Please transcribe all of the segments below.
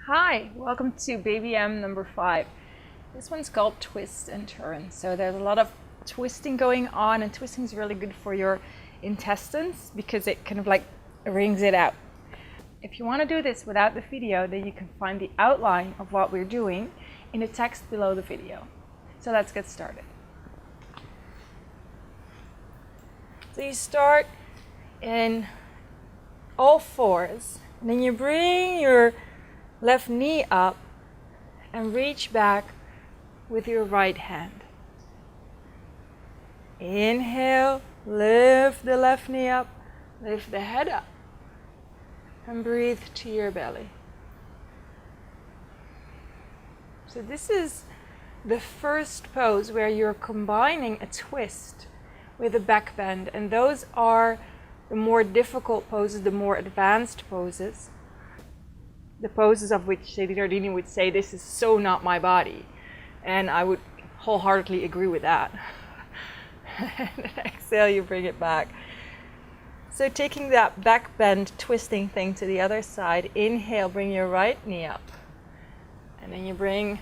Hi, welcome to Baby M number 5. This one's called Twist and Turn. So there's a lot of twisting going on, and twisting is really good for your intestines because it kind of like wrings it out. If you want to do this without the video, then you can find the outline of what we're doing in the text below the video. So let's get started. So you start in all fours, and then you bring your left knee up and reach back with your right hand. Inhale, lift the left knee up, lift the head up, and breathe to your belly. So this is the first pose where you're combining a twist with a back bend, and those are the more difficult poses, the more advanced poses. The poses of which Sadie Nardini would say, this is so not my body. And I would wholeheartedly agree with that. And then exhale, you bring it back. So taking that back bend, twisting thing to the other side, inhale, bring your right knee up. And then you bring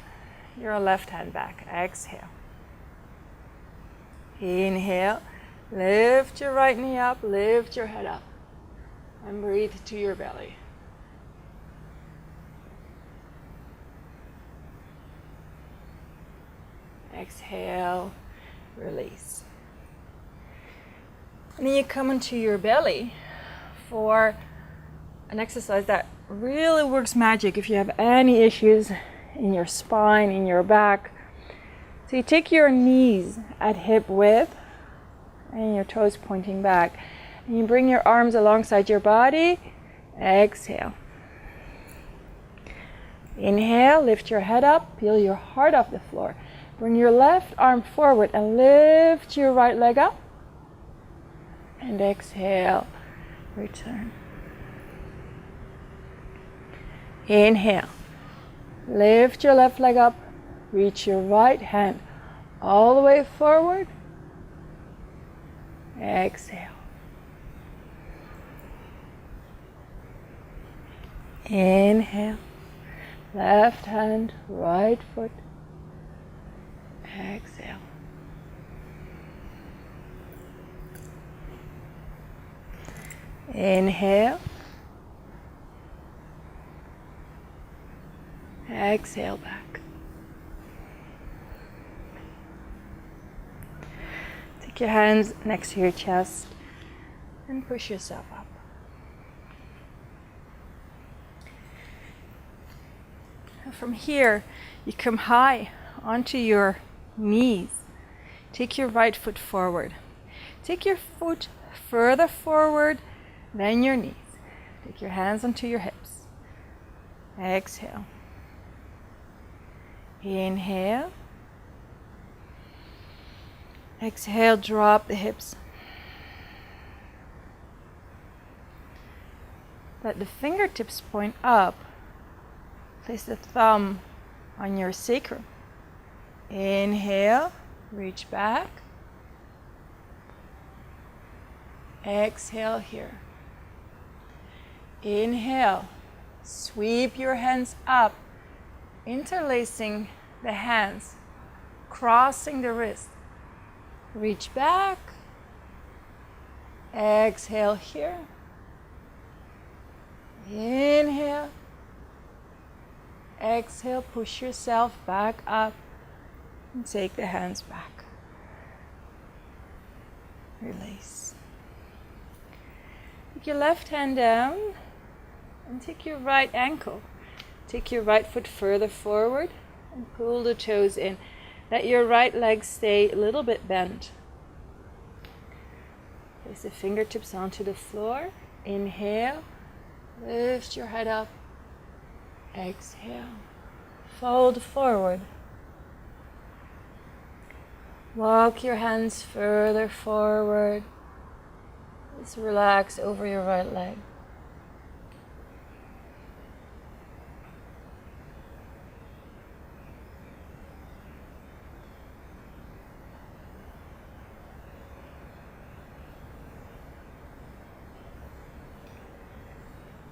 your left hand back. Exhale. Inhale, lift your right knee up, lift your head up. And breathe to your belly. Exhale, release. And then you come into your belly for an exercise that really works magic if you have any issues in your spine, in your back. So you take your knees at hip width and your toes pointing back. And you bring your arms alongside your body. Exhale. Inhale, lift your head up, peel your heart off the floor. Bring your left arm forward and lift your right leg up. And exhale, return. Inhale, lift your left leg up, reach your right hand all the way forward. Exhale. Inhale, left hand, right foot. Exhale. Inhale. Exhale back. Take your hands next to your chest and push yourself up. And from here, you come high onto your knees. Take your right foot forward. Take your foot further forward than your knees. Take your hands onto your hips. Exhale. Inhale. Exhale, drop the hips. Let the fingertips point up. Place the thumb on your sacrum. Inhale, reach back. Exhale here. Inhale, sweep your hands up, interlacing the hands, crossing the wrist. Reach back. Exhale here. Inhale. Exhale, push yourself back up. And take the hands back. Release. Take your left hand down and take your right ankle. Take your right foot further forward and pull the toes in. Let your right leg stay a little bit bent. Place the fingertips onto the floor. Inhale. Lift your head up. Exhale. Fold forward. Walk your hands further forward. Just relax over your right leg.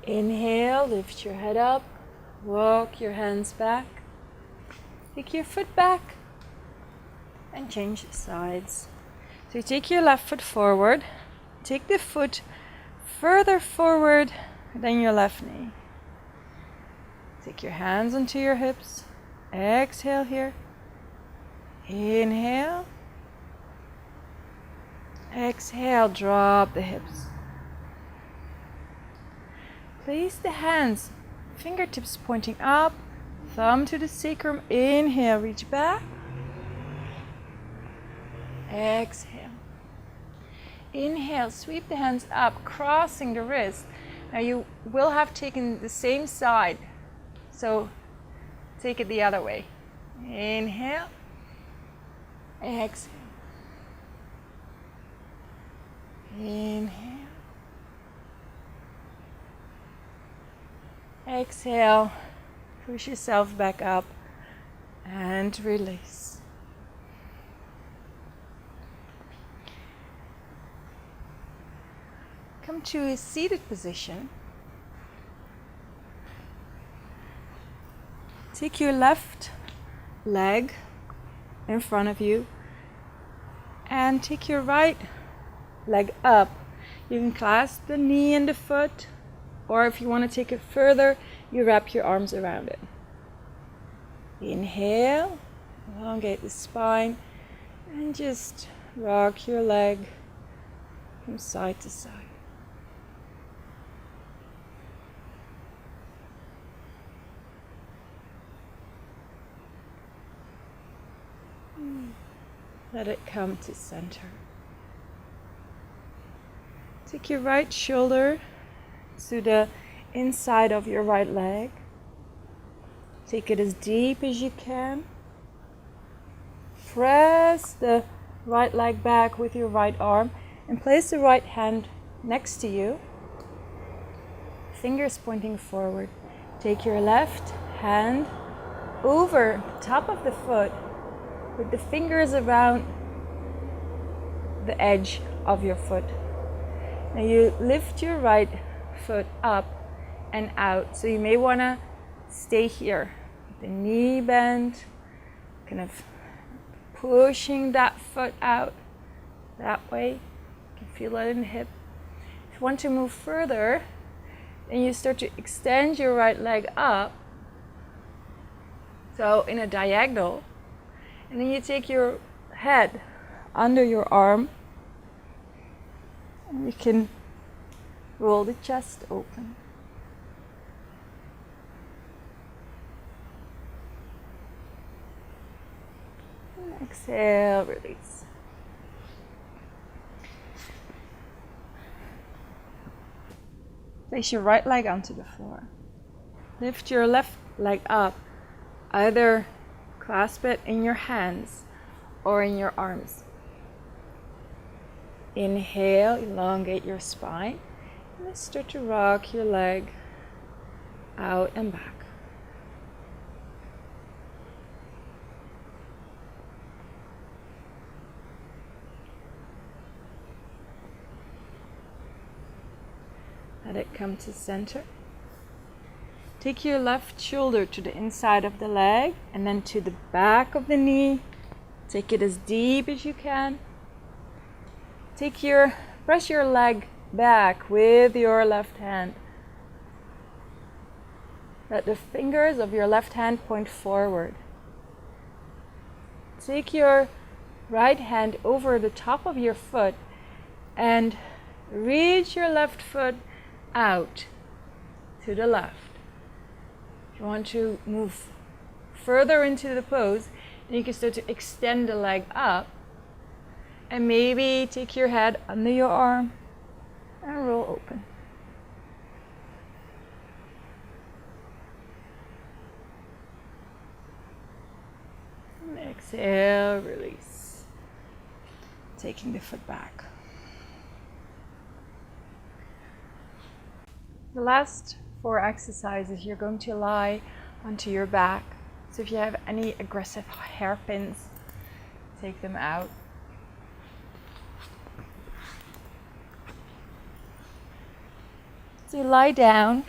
Inhale, lift your head up. Walk your hands back. Take your foot back and change sides. So you take your left foot forward. Take the foot further forward than your left knee. Take your hands onto your hips. Exhale here. Inhale. Exhale, drop the hips. Place the hands, fingertips pointing up, thumb to the sacrum. Inhale, reach back. Exhale. Inhale, sweep the hands up, crossing the wrist. Now you will have taken the same side, so take it the other way. Inhale. Exhale. Inhale. Exhale. Push yourself back up and release. Come to a seated position. Take your left leg in front of you and take your right leg up. You can clasp the knee and the foot, or if you want to take it further, you wrap your arms around it. Inhale, elongate the spine, and just rock your leg from side to side. Let it come to center. Take your right shoulder to the inside of your right leg. Take it as deep as you can. Press the right leg back with your right arm and place the right hand next to you. Fingers pointing forward. Take your left hand over the top of the foot with the fingers around the edge of your foot. Now you lift your right foot up and out. So you may want to stay here. The knee bend, kind of pushing that foot out that way. You can feel it in the hip. If you want to move further, then you start to extend your right leg up. So in a diagonal. And then you take your head under your arm and you can roll the chest open. And exhale, release. Place your right leg onto the floor. Lift your left leg up. Either clasp it in your hands or in your arms. Inhale, elongate your spine. And then start to rock your leg out and back. Let it come to center. Take your left shoulder to the inside of the leg and then to the back of the knee. Take it as deep as you can. Press your leg back with your left hand. Let the fingers of your left hand point forward. Take your right hand over the top of your foot and reach your left foot out to the left. If you want to move further into the pose, then you can start to extend the leg up and maybe take your head under your arm and roll open. And exhale, release. Taking the foot back. The last 4 exercises, you're going to lie onto your back. So if you have any aggressive hairpins, take them out. So you lie down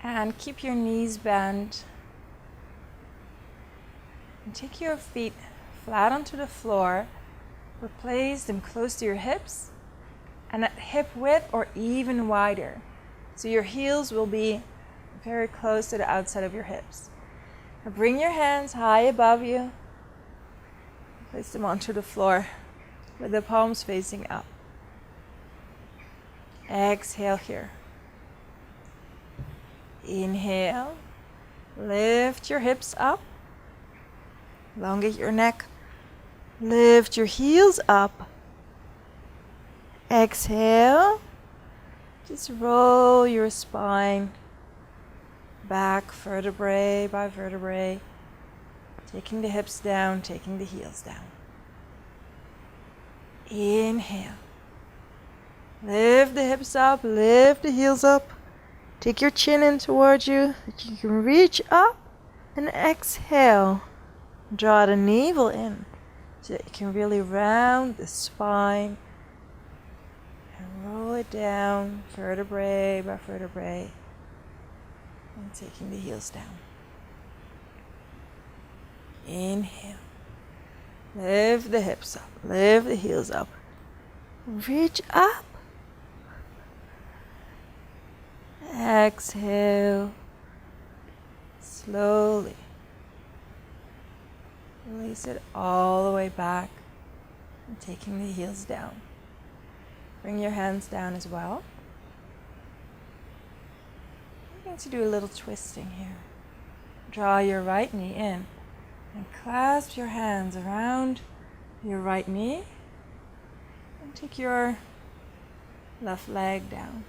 And keep your knees bent. And take your feet flat onto the floor, but place them close to your hips and at hip width or even wider. So your heels will be very close to the outside of your hips. Now bring your hands high above you. Place them onto the floor with the palms facing up. Exhale here. Inhale. Lift your hips up. Elongate your neck. Lift your heels up. Exhale. Just roll your spine back vertebrae by vertebrae. Taking the hips down, taking the heels down. Inhale. Lift the hips up, lift the heels up. Take your chin in towards you, that you can reach up. And exhale. Draw the navel in so that you can really round the spine. And roll it down, vertebrae by vertebrae. And taking the heels down. Inhale. Lift the hips up, lift the heels up. Reach up. Exhale. Slowly. Release it all the way back. And taking the heels down. Bring your hands down as well. You're going to do a little twisting here. Draw your right knee in. And clasp your hands around your right knee. And take your left leg down.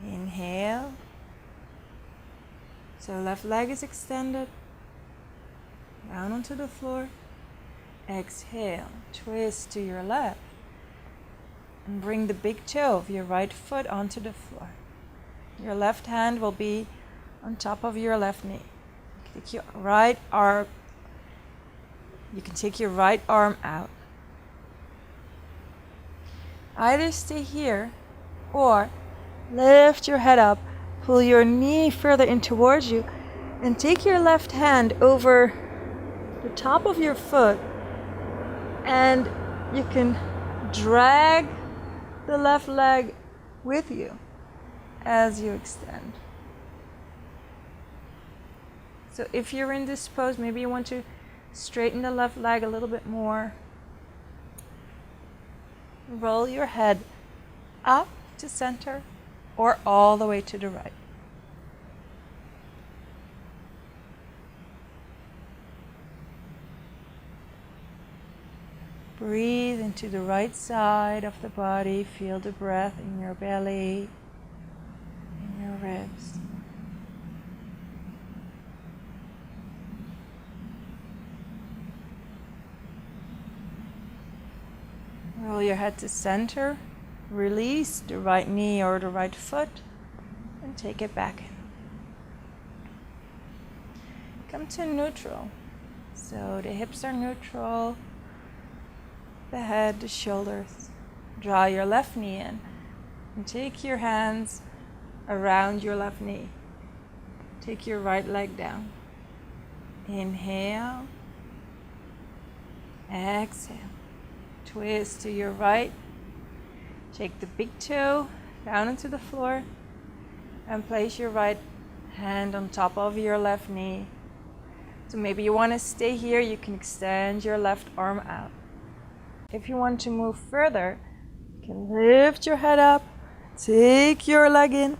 Inhale. So left leg is extended. Down onto the floor. Exhale. Twist to your left. And bring the big toe of your right foot onto the floor. Your left hand will be on top of your left knee. Take your right arm. You can take your right arm out. Either stay here or lift your head up, pull your knee further in towards you, and take your left hand over the top of your foot, and you can drag the left leg with you as you extend. So if you're in this pose, maybe you want to straighten the left leg a little bit more. Roll your head up to center or all the way to the right. Breathe into the right side of the body. Feel the breath in your belly, in your ribs. Roll your head to center. Release the right knee or the right foot and take it back in. Come to neutral. So the hips are neutral, the head, the shoulders. Draw your left knee in and take your hands around your left knee. Take your right leg down. Inhale. Exhale. Twist to your right. Take the big toe down into the floor and place your right hand on top of your left knee. So maybe you want to stay here, you can extend your left arm out. If you want to move further, you can lift your head up, take your leg in,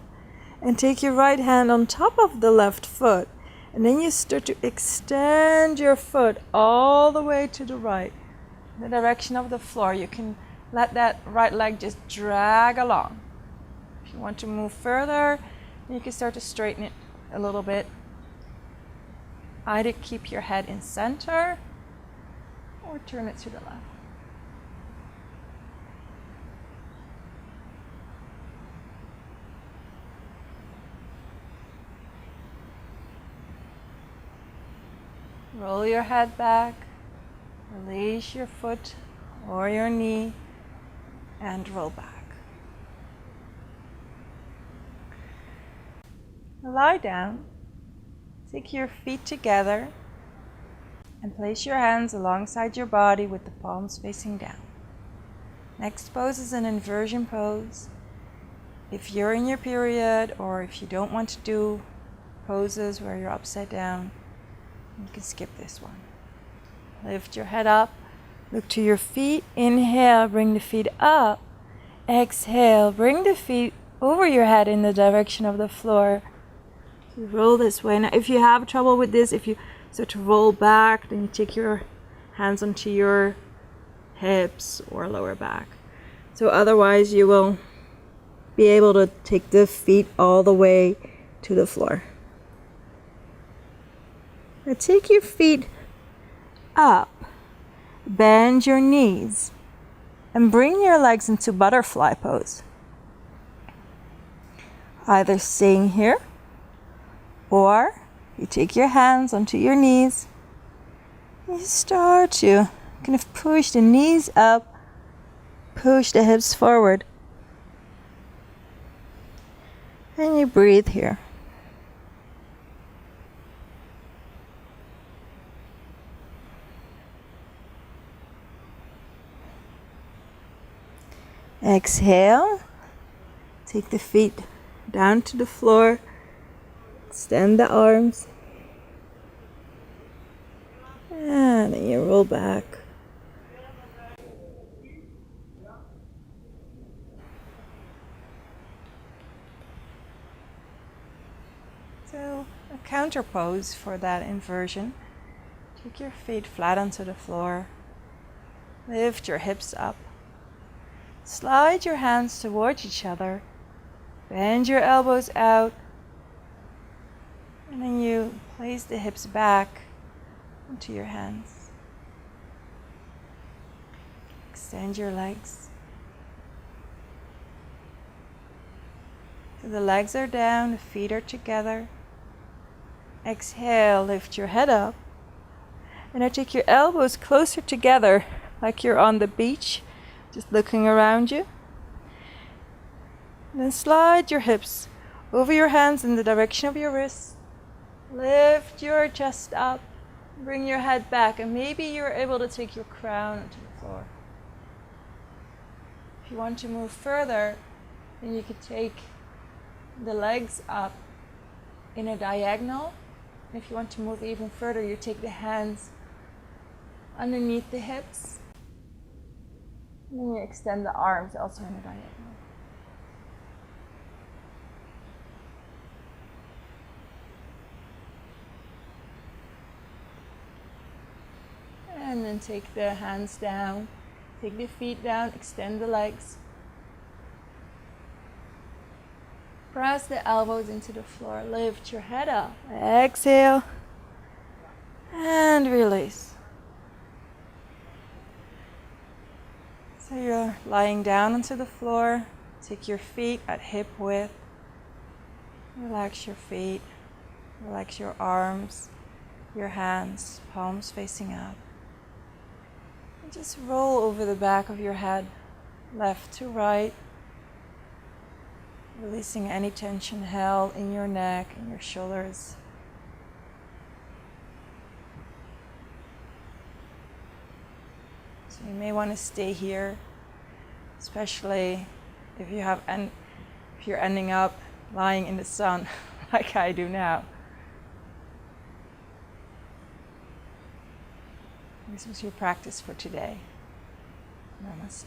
and take your right hand on top of the left foot. And then you start to extend your foot all the way to the right, in the direction of the floor. You can let that right leg just drag along. If you want to move further, you can start to straighten it a little bit. Either keep your head in center or turn it to the left. Roll your head back, release your foot or your knee, and roll back. Lie down. Take your feet together and place your hands alongside your body with the palms facing down. Next pose is an inversion pose. If you're in your period or if you don't want to do poses where you're upside down, you can skip this one. Lift your head up, look to your feet. Inhale, bring the feet up. Exhale, bring the feet over your head in the direction of the floor. So roll this way. Now, if you have trouble with this, if you start to roll back, then you take your hands onto your hips or lower back. So otherwise, you will be able to take the feet all the way to the floor. Now take your feet up, bend your knees, and bring your legs into butterfly pose. Either staying here, or you take your hands onto your knees, and you start to kind of push the knees up, push the hips forward, and you breathe here. Exhale, take the feet down to the floor, extend the arms, and then you roll back. So a counter pose for that inversion. Take your feet flat onto the floor, lift your hips up. Slide your hands towards each other, bend your elbows out, and then you place the hips back onto your hands. Extend your legs. So the legs are down, the feet are together. Exhale, lift your head up. And now take your elbows closer together like you're on the beach. Just looking around you. Then slide your hips over your hands in the direction of your wrists. Lift your chest up. Bring your head back. And maybe you're able to take your crown onto the floor. If you want to move further, then you could take the legs up in a diagonal. And if you want to move even further, you take the hands underneath the hips. And then you extend the arms also in a diagonal. And then take the hands down, take the feet down, extend the legs. Press the elbows into the floor, lift your head up. Exhale, and release. So you're lying down onto the floor. Take your feet at hip width. Relax your feet. Relax your arms, your hands, palms facing up. And just roll over the back of your head, left to right. Releasing any tension held in your neck and your shoulders. So you may want to stay here, especially if you're ending up lying in the sun like I do now. This was your practice for today. Namaste.